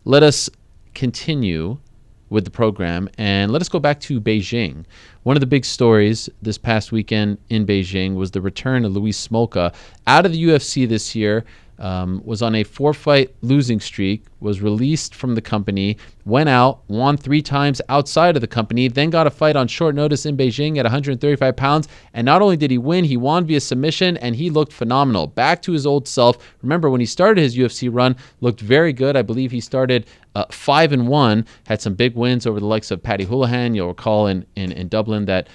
let us continue with the program, and let us go back to Beijing. One of the big stories this past weekend in Beijing was the return of Louis Smolka out of the UFC this year. Was on a 4-fight losing streak, was released from the company, went out, won 3 times outside of the company, then got a fight on short notice in Beijing at 135 pounds. And not only did he win, he won via submission, and he looked phenomenal. Back to his old self. Remember, when he started his UFC run, looked very good. I believe he started 5-1, had some big wins over the likes of Paddy Holohan. You'll recall in Dublin that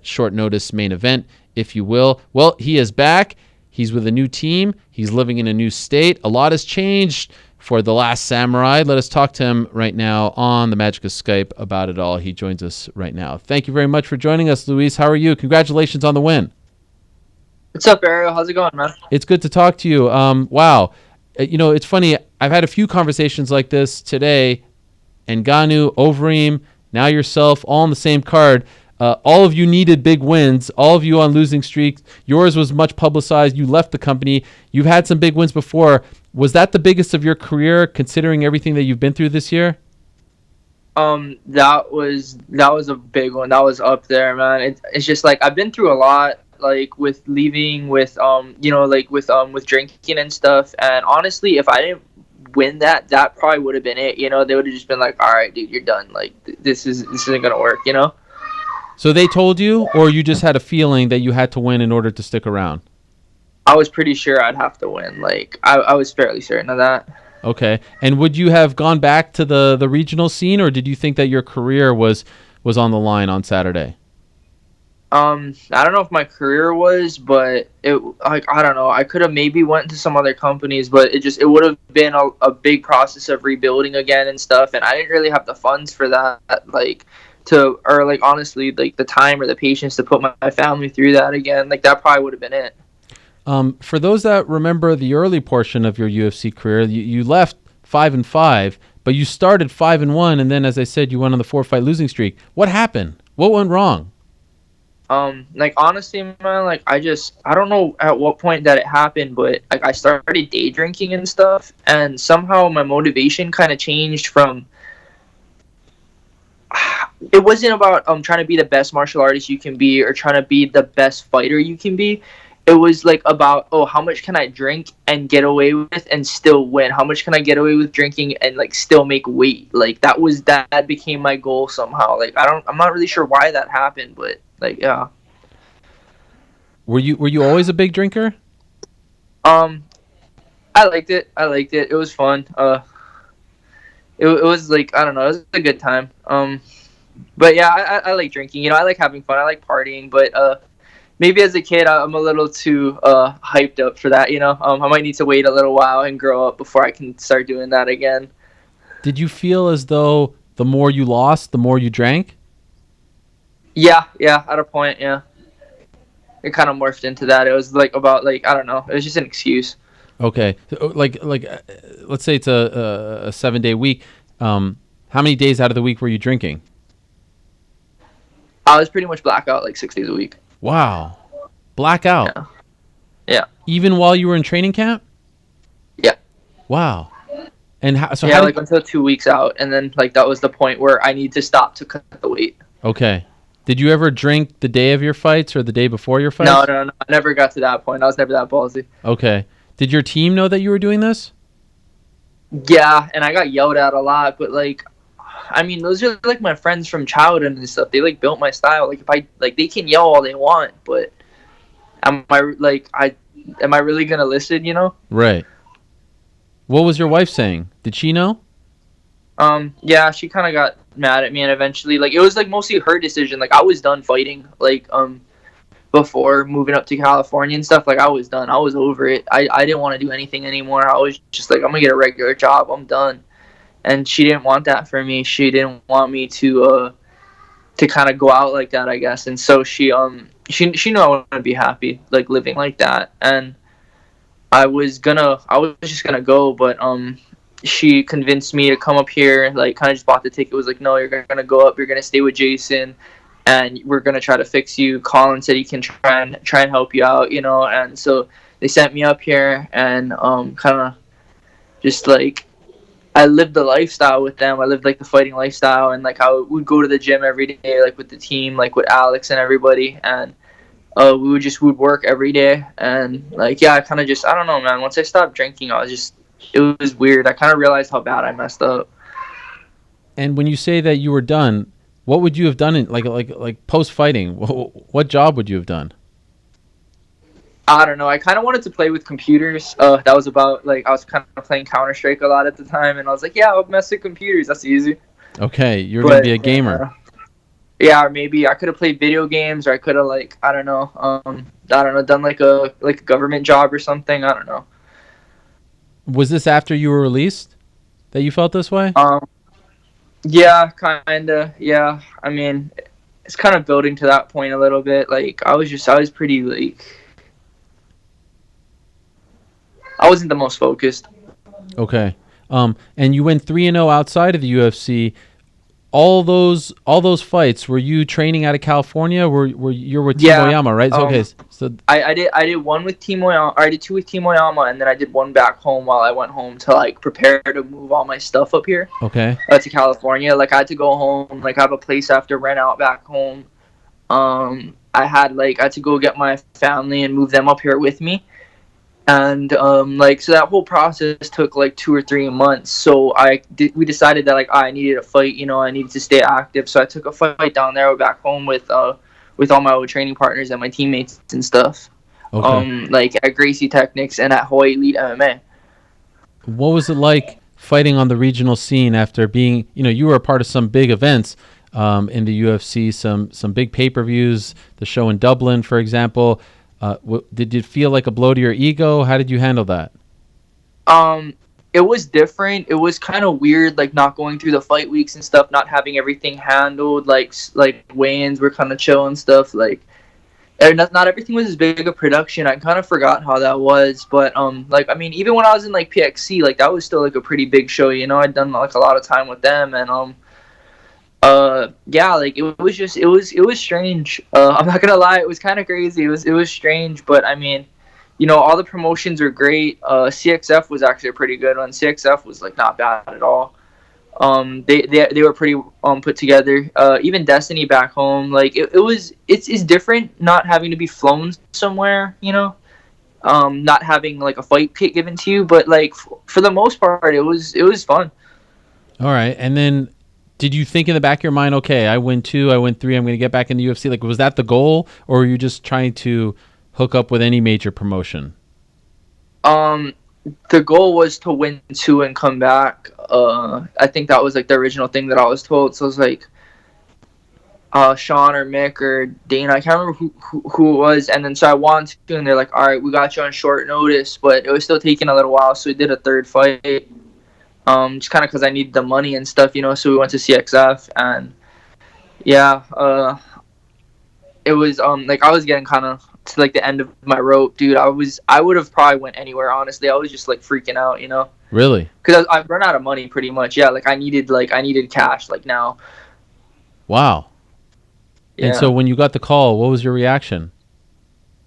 short notice main event, if you will. Well, he is back. He's with a new team. He's living in a new state. A lot has changed for the last samurai. Let us talk to him right now on the magic of Skype about it all. He joins us right now. Thank you very much for joining us, Luis. How are you? Congratulations on the win. What's up, Ariel? How's it going, man? It's good to talk to you. Wow. It's funny. I've had a few conversations like this today. Ngannou, Overeem, now yourself, all on the same card. All of you needed big wins. All of you on losing streaks. Yours was much publicized. You left the company. You've had some big wins before. Was that the biggest of your career, considering everything that you've been through this year? That was a big one. That was up there, man. It's just like I've been through a lot, like with leaving, with with drinking and stuff. And honestly, if I didn't win that probably would have been it. They would have just been like, all right, dude, you're done. Like this isn't gonna work. So they told you, or you just had a feeling that you had to win in order to stick around? I was pretty sure I'd have to win. Like I was fairly certain of that. Okay. And would you have gone back to the regional scene, or did you think that your career was on the line on Saturday? I don't know if my career was, but I don't know. I could have maybe went to some other companies, but it would have been a big process of rebuilding again and stuff, and I didn't really have the funds for that. Honestly, like the time or the patience to put my family through that again. Like that probably would have been it. For those that remember the early portion of your UFC career, you left 5-5, but you started 5-1, and then, as I said, you went on the 4-fight losing streak. What happened? What went wrong? Honestly, man, I don't know at what point that it happened, but I started day drinking and stuff, and somehow my motivation kind of changed from. It wasn't about trying to be the best martial artist you can be or trying to be the best fighter you can be. It was about, how much can I drink and get away with and still win? How much can I get away with drinking and still make weight? That became my goal somehow. I'm not really sure why that happened, but yeah. Were you always a big drinker? I liked it. It was fun. It was I don't know, it was a good time. But yeah, I like drinking. I like having fun. I like partying, but maybe as a kid I'm a little too hyped up for that. I might need to wait a little while and grow up before I can start doing that again. Did you feel as though the more you lost, the more you drank? Yeah, at a point, yeah. It kind of morphed into that. It was about I don't know. It was just an excuse. Okay, let's say it's a 7-day week. How many days out of the week were you drinking? I was pretty much blackout 6 days a week. Wow, blackout. Yeah. Even while you were in training camp? Yeah. Wow. And how until 2 weeks out, and then that was the point where I need to stop to cut the weight. Okay. Did you ever drink the day of your fights or the day before your fights? No. I never got to that point. I was never that ballsy. Okay. Did your team know that you were doing this? Yeah, and I got yelled at a lot, but those are my friends from childhood and stuff. They built my style. If I they can yell all they want, but am I really gonna listen? Right. What was your wife saying? Did she know? Yeah, she kind of got mad at me, and eventually, it was mostly her decision. I was done fighting. Before moving up to California and stuff, I was done. I was over it. I didn't want to do anything anymore. I was just I'm gonna get a regular job. I'm done. And she didn't want that for me. She didn't want me to kind of go out like that, I guess. And so she knew I wouldn't be happy living like that. And I was just gonna go, but she convinced me to come up here. Kind of just bought the ticket. Was no, you're gonna go up. You're gonna stay with Jason, and we're gonna try to fix you. Colin said he can try and help you out, And so they sent me up here, and kind of just I lived the lifestyle with them. I lived like the fighting lifestyle, and like I would go to the gym every day, like with the team, like with Alex and everybody, and we would work every day, and like yeah, I kind of just I don't know, man. Once I stopped drinking, it was weird. I kind of realized how bad I messed up. And when you say that you were done, what would you have done in like post fighting? What job would you have done? I don't know. I kind of wanted to play with computers. That was about like I was kind of playing Counter Strike a lot at the time, and I was like, yeah, I'll mess with computers. That's easy. Okay, you're gonna be a gamer. Yeah, or maybe I could have played video games, or I could have like I don't know, done like a government job or something. I don't know. Was this after you were released that you felt this way? Yeah, kinda. Yeah, I mean, it's kind of building to that point a little bit. Like I was pretty like I wasn't the most focused. Okay. And you went 3-0 outside of the UFC. All those fights, were you training out of California? Were you with Team Oyama, right? Okay. So I did one with Team Oyama. I did two with Team Oyama, and then I did one back home while I went home to like prepare to move all my stuff up here. Okay. To California. Like I had to go home. Like I have a place I have to rent out back home. I had to go get my family and move them up here with me. And so that whole process took like 2 or 3 months. So we decided that I needed a fight. I needed to stay active. So I took a fight down there back home with all my old training partners and my teammates and stuff. Okay. At Gracie Technics and at Hawaii Elite MMA. What was it like fighting on the regional scene after being, you were a part of some big events in the UFC, some big pay-per-views, the show in Dublin, for example. Did it feel like a blow to your ego? How did you handle that? It was different. It was kind of weird, like not going through the fight weeks and stuff, not having everything handled. Like weigh-ins were kind of chill and stuff. Not everything was as big a production. I kind of forgot how that was, but even when I was in PXC, that was still a pretty big show. I'd done a lot of time with them, and it was strange. I'm not gonna lie, it was kind of crazy. It was strange, but all the promotions were great. CXF was actually a pretty good one. CXF was not bad at all. They were pretty put together. Even Destiny back home, it's different not having to be flown somewhere. Not having a fight kit given to you, but for the most part, it was fun. All right, and then. Did you think in the back of your mind, okay, I win 2, I win 3, I'm going to get back in the UFC? Was that the goal, or were you just trying to hook up with any major promotion? The goal was to win 2 and come back. I think that was the original thing that I was told. So it was Sean or Mick or Dana, I can't remember who it was. And then so I wanted to, and they're like, all right, we got you on short notice, but it was still taking a little while. So we did a third fight. Just kind of because I needed the money and stuff, so we went to CXF, and yeah, it was I was getting kind of to the end of my rope, dude. I would have probably went anywhere, honestly. I was just freaking out, Really? Because I've run out of money pretty much. Yeah, I needed cash now. Wow. Yeah. And so when you got the call, what was your reaction?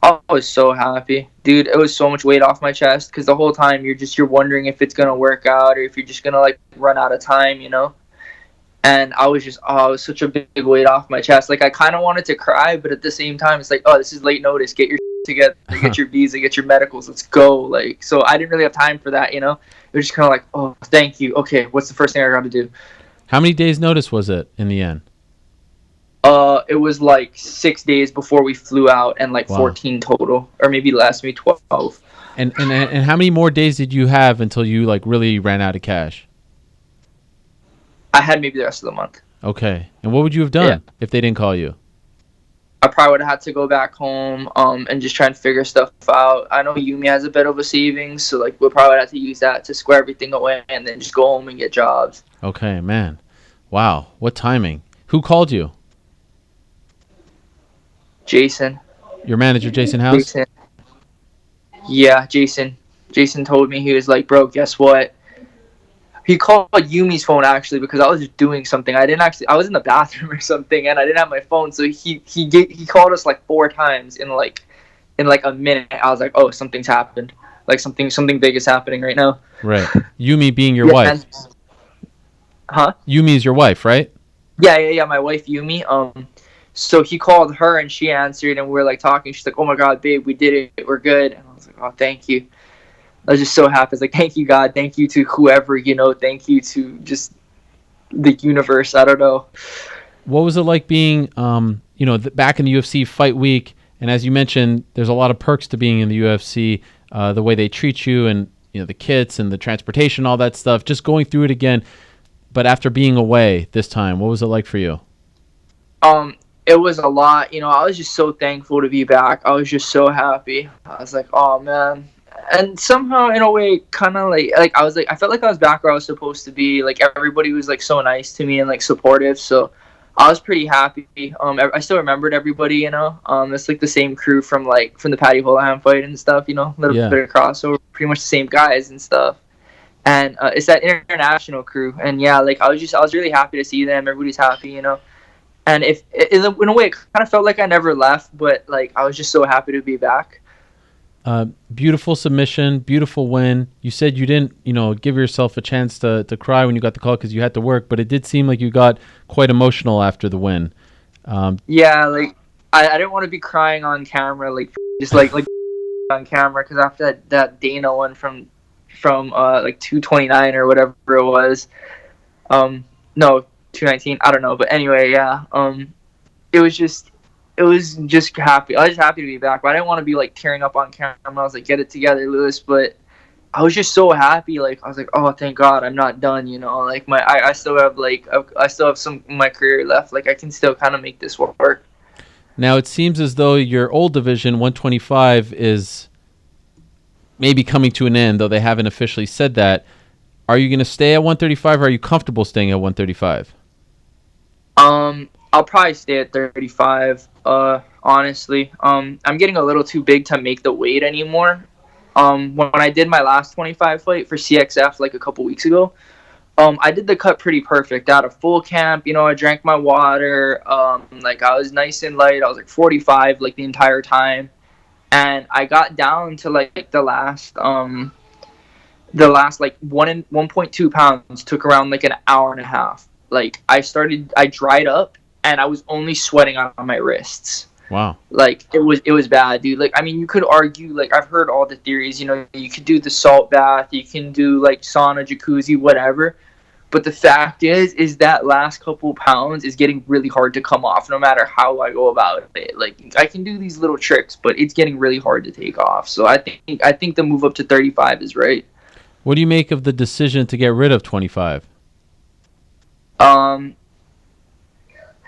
I was so happy, dude. It was so much weight off my chest because the whole time you're wondering if it's gonna work out or if you're just gonna run out of time, And I was just it was such a big weight off my chest. I kind of wanted to cry, but at the same time, it's this is late notice. Get your together, get your visa, get your medicals. Let's go. So I didn't really have time for that, It was just kind of oh, thank you. Okay, what's the first thing I got to do? How many days' notice was it in the end? It was 6 days before we flew out, and 14 total, or maybe less, maybe 12. And how many more days did you have until you really ran out of cash? I had maybe the rest of the month. Okay. And what would you have done if they didn't call you? I probably would have had to go back home and just try and figure stuff out. I know Yumi has a bit of a savings, so we'll probably have to use that to square everything away and then just go home and get jobs. Okay, man. Wow. What timing. Who called you? Jason. Your manager, Jason House? Jason. Yeah, Jason. Jason told me, he was bro, guess what? He called Yumi's phone actually because I was just doing something. I was in the bathroom or something and I didn't have my phone, so he called us 4 times in a minute. I was oh, something's happened. Something big is happening right now. Right. Yumi being your wife. Huh? Yumi is your wife, right? Yeah. My wife Yumi. So he called her and she answered, and we were like talking. She's like, "Oh my God, babe, we did it. We're good." And I was like, "Oh, thank you." I was just so happy. I was like, "Thank you, God. Thank you to whoever, thank you to just the universe." I don't know. What was it like being, back in the UFC fight week? And as you mentioned, there's a lot of perks to being in the UFC, the way they treat you and, the kits and the transportation, all that stuff. Just going through it again. But after being away this time, what was it like for you? It was a lot. I was just so thankful to be back. I was just so happy. I was like, oh man. And somehow, in a way, kind of like I felt like I was back where I was supposed to be. Like everybody was like so nice to me and like supportive. So I was pretty happy. I still remembered everybody. It's like the same crew from the Patty Holohan fight and stuff. A little bit of crossover, pretty much the same guys and stuff. And it's that international crew. And yeah, like I was really happy to see them. Everybody's happy. And in a way, it kind of felt like I never left, but like I was just so happy to be back. Beautiful submission, beautiful win. You said you didn't, give yourself a chance to cry when you got the call because you had to work, but it did seem like you got quite emotional after the win. Yeah, like I didn't want to be crying on camera, like just like on camera, because after that Dana one from like 229 or whatever it was, no 219, I don't know, but anyway, yeah, it was just happy. I was just happy to be back, but I didn't want to be like tearing up on camera. I was like, get it together, Louis. But I was just so happy. Like I was like, oh, thank God, I'm not done. Like I still have some of my career left. Like I can still kind of make this work. Now it seems as though your old division 125 is maybe coming to an end, though they haven't officially said that. Are you going to stay at 135, or are you comfortable staying at 135? I'll probably stay at 35. Honestly, I'm getting a little too big to make the weight anymore. When I did my last 25 fight for CXF like a couple weeks ago, I did the cut pretty perfect. Out of full camp, I drank my water. Like I was nice and light. I was like 45 like the entire time, and I got down to like the last like 1.2 pounds took around like an hour and a half. Like I dried up and I was only sweating on my wrists. Wow. Like it was bad, dude. Like I mean, you could argue, like I've heard all the theories, you could do the salt bath, you can do like sauna, jacuzzi, whatever. But the fact is that last couple pounds is getting really hard to come off no matter how I go about it. Like I can do these little tricks, but it's getting really hard to take off. So I think the move up to 35 is right. What do you make of the decision to get rid of 25?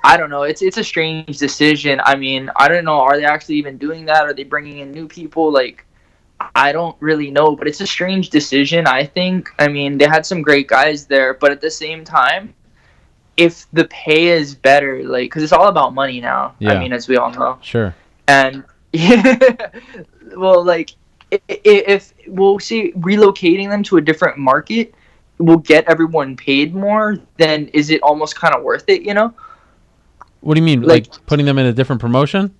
I don't know. It's a strange decision. I mean, I don't know. Are they actually even doing that? Are they bringing in new people? Like, I don't really know. But it's a strange decision, I think. I mean, they had some great guys there. But at the same time, if the pay is better, like, because it's all about money now. Yeah. I mean, as we all know. Sure. And, well, like, if we'll see relocating them to a different market will get everyone paid more, then is it almost kind of worth it, What do you mean? Like putting them in a different promotion?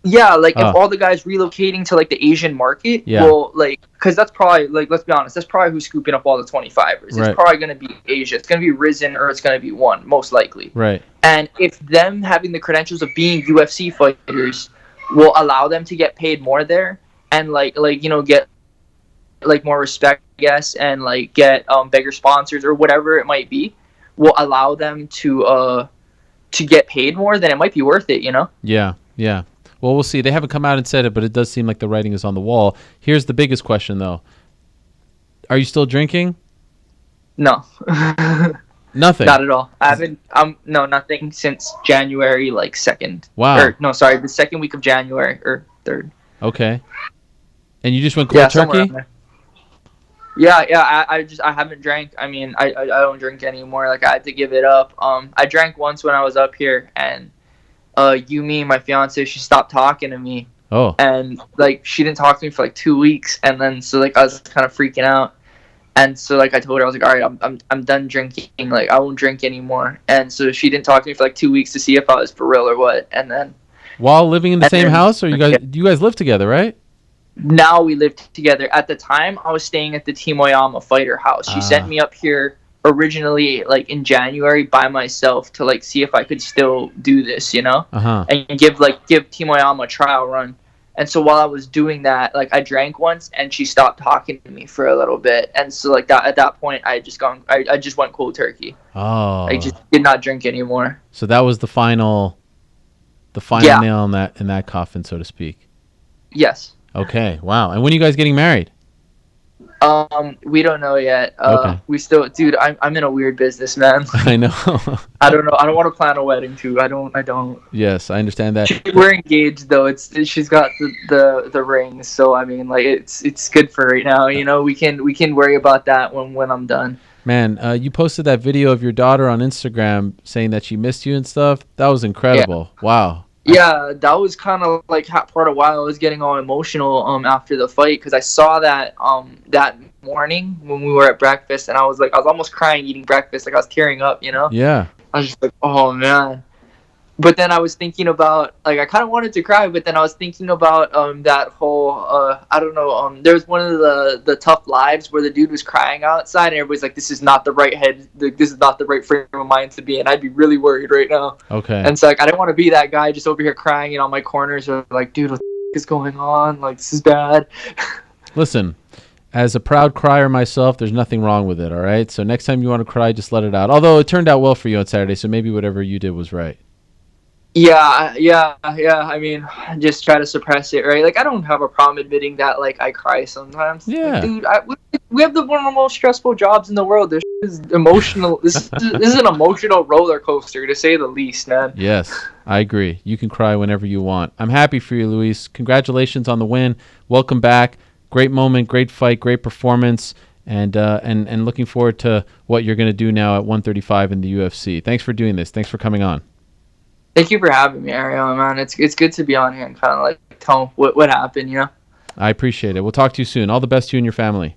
Yeah, like if all the guys relocating to like the Asian market, well, like, because that's probably, like, let's be honest, that's probably who's scooping up all the 25ers. Right. It's probably going to be Asia. It's going to be Risen, or it's going to be One, most likely. Right. And if them having the credentials of being UFC fighters will allow them to get paid more there, and like get like more respect, I guess, and like get bigger sponsors or whatever it might be, will allow them to get paid more, then it might be worth it, Yeah. Well, we'll see. They haven't come out and said it, but it does seem like the writing is on the wall. Here's the biggest question, though. Are you still drinking? No. Nothing? Not at all. I haven't, no, nothing since January, like, 2nd. Wow. Or, no, sorry, the second week of January, or 3rd. Okay. And you just went cold turkey? Yeah, I haven't drank. I mean, I don't drink anymore. Like, I had to give it up. I drank once when I was up here, and Yumi, my fiance, she stopped talking to me. Oh. And like she didn't talk to me for like 2 weeks, and then so like I was kind of freaking out, and so like I told her, I was like, all right, I'm done drinking. Like I won't drink anymore. And so she didn't talk to me for like 2 weeks to see if I was for real or what. And then while living in the same house, or you guys live together, right? Now we live together. At the time, I was staying at the Team Oyama fighter house. She sent me up here originally like in January by myself to like see if I could still do this, you know, Uh-huh. and give Timoyama a trial run. And so while I was doing that, like I drank once and she stopped talking to me for a little bit. And so like that at that point I just went cold turkey. I Oh. just did not drink anymore. So that was the final Yeah. nail in that coffin, so to speak. Yes. Okay. Wow. And when are you guys getting married? We don't know yet. Okay. We still, dude. I'm in a weird business, man. I know. I don't know. I don't want to plan a wedding too. I don't. Yes, I understand that. We're engaged though. She's got the ring, so I mean, like it's good for right now. You know, we can worry about that when I'm done. Man, you posted that video of your daughter on Instagram saying that she missed you and stuff. That was incredible. Yeah. Wow. Yeah, that was kind of like part of why I was getting all emotional after the fight, because I saw that that morning when we were at breakfast, and I was almost crying eating breakfast, like I was tearing up, you know? Yeah. I was just like, oh man. But then I was thinking about, like, I kind of wanted to cry, but then I was thinking about that whole I don't know, there was one of the tough lives where the dude was crying outside and everybody's like, this is not the right this is not the right frame of mind to be in. I'd be really worried right now. Okay. And so like I didn't want to be that guy just over here crying on my corners or like, dude, what the is going on? Like, this is bad. Listen, as a proud crier myself, there's nothing wrong with it, all right? So next time you want to cry, just let it out. Although it turned out well for you on Saturday, so maybe whatever you did was right. Yeah. I mean, just try to suppress it, right? Like, I don't have a problem admitting that, like, I cry sometimes. Yeah. Like, dude, we have one of the most stressful jobs in the world. This is emotional. This is an emotional roller coaster, to say the least, man. Yes, I agree. You can cry whenever you want. I'm happy for you, Luis. Congratulations on the win. Welcome back. Great moment, great fight, great performance, and looking forward to what you're going to do now at 135 in the UFC. Thanks for doing this. Thanks for coming on. Thank you for having me, Ariel, man. It's good to be on here and kind of like tell what happened, you know? I appreciate it. We'll talk to you soon. All the best to you and your family.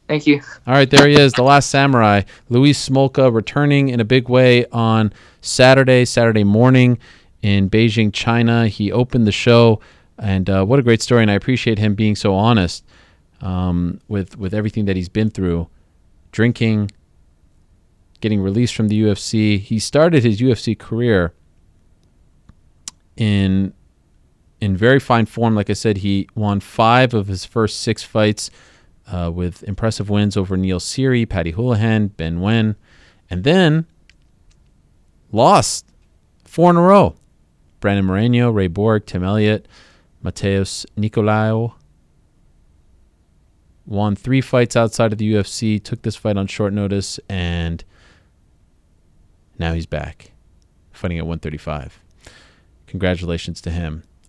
Thank you. All right, there he is, the last samurai, Louis Smolka, returning in a big way on Saturday morning in Beijing, China. He opened the show, and what a great story, and I appreciate him being so honest with everything that he's been through, drinking, getting released from the UFC. He started his UFC career in very fine form. Like I said, he won 5 of his first 6 fights with impressive wins over Neil Seery, Paddy Holohan, Ben Nguyen, and then lost 4 in a row. Brandon Moreno, Ray Borg, Tim Elliott, Mateus Nicolau. Won 3 fights outside of the UFC, took this fight on short notice, and now he's back, fighting at 135. Congratulations to him.